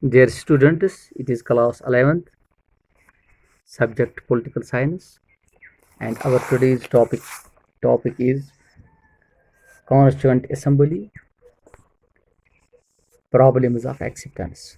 Dear students, it is class 11th, subject political science, and our today's topic is Constituent Assembly, Problems of Acceptance.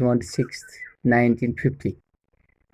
26, 1950.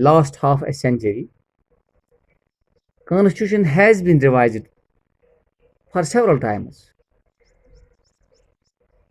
last half a century, Constitution has been revised for several times.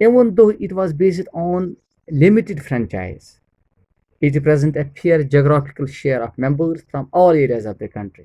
even though it was based on limited franchise, it represents a fair geographical share of members from all areas of the country.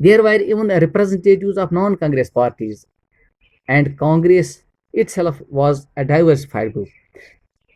There were even representatives of non-Congress parties, and Congress itself was a diversified group.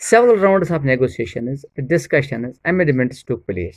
several rounds of negotiations, discussions, amendments took place.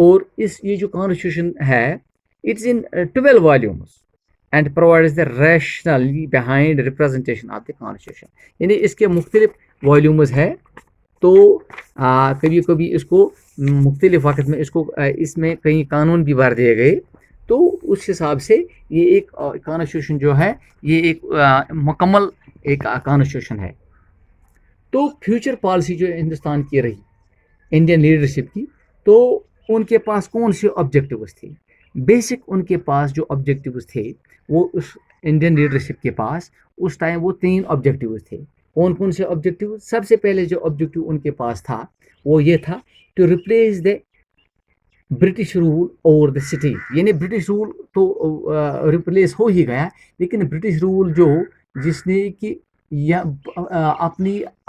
اور یہ جو constitution ہے it's in 12 volumes and provides the rationale behind representation of the constitution. یعنی اس کے مختلف volumes ہے تو کبھی کبھی اس کو مختلف وقت میں اس میں کئی قانون بھی بھر دیے گئے. تو اس حساب سے یہ ایک کانسٹیٹیوشن جو ہے یہ ایک مکمل ایک کانسٹیٹیوشن ہے. تو فیوچر پالیسی جو ہندوستان کی رہی انڈین لیڈرشپ کی, تو ان کے پاس کون سے آبجیکٹیوز تھے؟ بیسک ان کے پاس جو آبجیکٹیوز تھے وہ اس انڈین لیڈرشپ کے پاس اس ٹائم وہ 3 آبجیکٹیوز تھے. کون کون سے آبجیکٹیو؟ سب سے پہلے جو آبجیکٹیو ان کے پاس تھا وہ یہ تھا to replace the British rule over the city. یعنی برٹش رول تو ریپلیس ہو ہی گیا, لیکن برٹش رول جو جس نے کہ یا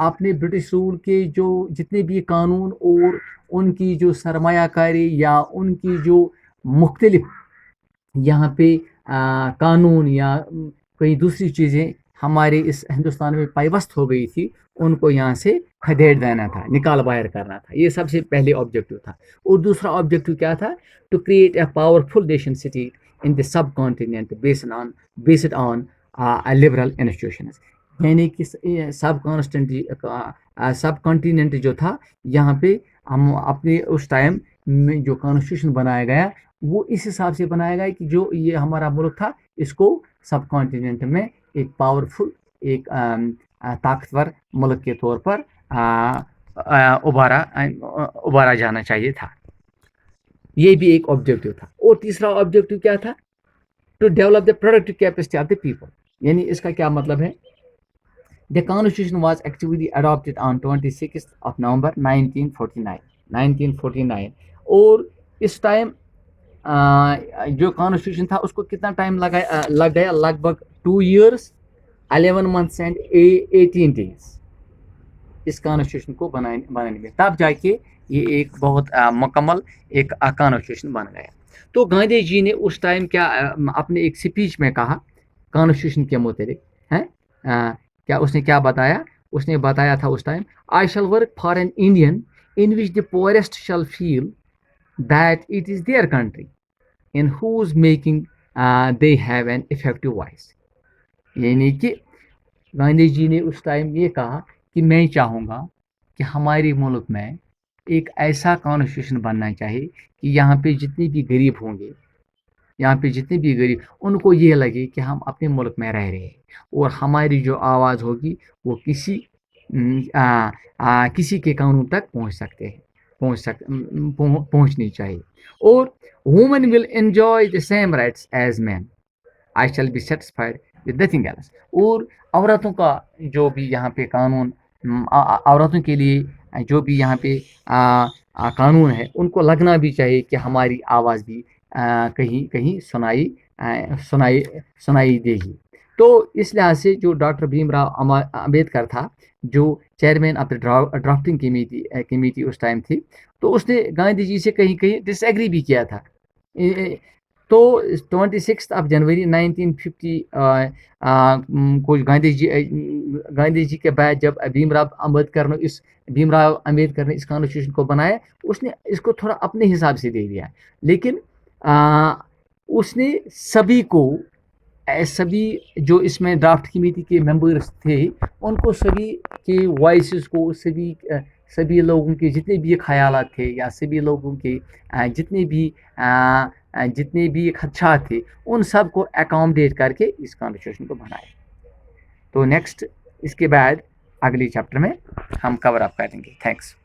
اپنے برٹش رول کے جو جتنے بھی قانون اور ان کی جو سرمایہ کاری یا ان کی جو مختلف یہاں پہ قانون یا کئی دوسری چیزیں ہمارے اس ہندوستان میں پیوست ہو گئی تھی, ان کو یہاں سے کھدیڑ دینا تھا, نکال باہر کرنا تھا. یہ سب سے پہلے آبجیکٹیو تھا. اور دوسرا آبجیکٹیو کیا تھا؟ To create a powerful nation state in the subcontinent based on liberal institutions. یعنی کہ سب کانٹیننٹ جو تھا یہاں پہ ہم اپنے اس ٹائم میں جو کانسٹیٹیوشن بنایا گیا وہ اس حساب سے بنایا گیا کہ جو یہ ہمارا ملک تھا اس کو سب کانٹیننٹ میں ایک پاورفل ایک طاقتور ملک کے طور پر ابھارا جانا چاہیے تھا. یہ بھی ایک آبجیکٹیو تھا. اور تیسرا آبجیکٹیو کیا تھا؟ To develop the productive capacity of the people. یعنی اس کا کیا مطلب ہے؟ The Constitution was actually adopted on 26th of November 1949. اور اس ٹائم جو کانسٹیٹیوشن تھا اس کو کتنا ٹائم لگ گیا؟ لگ بھگ 2 years 11 months and 18 days اس کانسٹیٹیوشن کو بنانے میں. تب جا کے یہ ایک بہت مکمل ایک کانسٹیٹیوشن بن گیا. تو گاندھی جی نے اس ٹائم کیا اپنے ایک سپیچ میں کہا کانسٹیٹیوشن کے متعلق ہے کیا اس نے کیا بتایا؟ اس نے بتایا تھا اس time I shall work for an Indian in which the poorest shall feel that it is their country in whose making they have an effective voice. یعنی کہ گاندھی جی نے اس ٹائم یہ کہا کہ میں چاہوں گا کہ ہمارے ملک میں ایک ایسا کانسٹیٹیوشن بننا چاہیے کہ یہاں پہ جتنے بھی غریب ہوں گے ان کو یہ لگے کہ ہم اپنے ملک میں رہ رہے ہیں اور ہماری جو آواز ہوگی وہ کسی کے قانون تک پہنچنی چاہیے. اور women will enjoy the same rights as men I shall be satisfied with nothing else. اور عورتوں کا جو بھی یہاں پہ قانون عورتوں کے لیے جو بھی یہاں پہ قانون ہے ان کو لگنا بھی چاہیے کہ ہماری آواز بھی کہیں سنائی دے گی. تو اس لحاظ سے جو ڈاکٹر بھیم راؤ امبیڈکر تھا جو chairman of the drafting committee اس ٹائم تھی, تو اس نے گاندھی جی سے کہیں ڈس ایگری بھی کیا تھا. تو 26 جنوری 1950 کو گاندھی جی کے بعد جب بھیم راؤ امبیڈکر نے اس کانسٹیٹیوشن کو بنایا, اس نے اس کو تھوڑا اپنے حساب سے دے دیا, لیکن اس نے سبھی جو اس میں ڈرافٹ کمیٹی کے ممبرس تھے ان کو سبھی کے وائسز کو سبھی لوگوں کے جتنے بھی خیالات تھے یا سبھی لوگوں کے جتنے بھی خدشات تھے ان سب کو اکاموڈیٹ کر کے اس کانسٹیٹیوشن کو بنایا. تو نیکسٹ اس کے بعد اگلی چیپٹر میں ہم کور اپ کریں گے. تھینکس.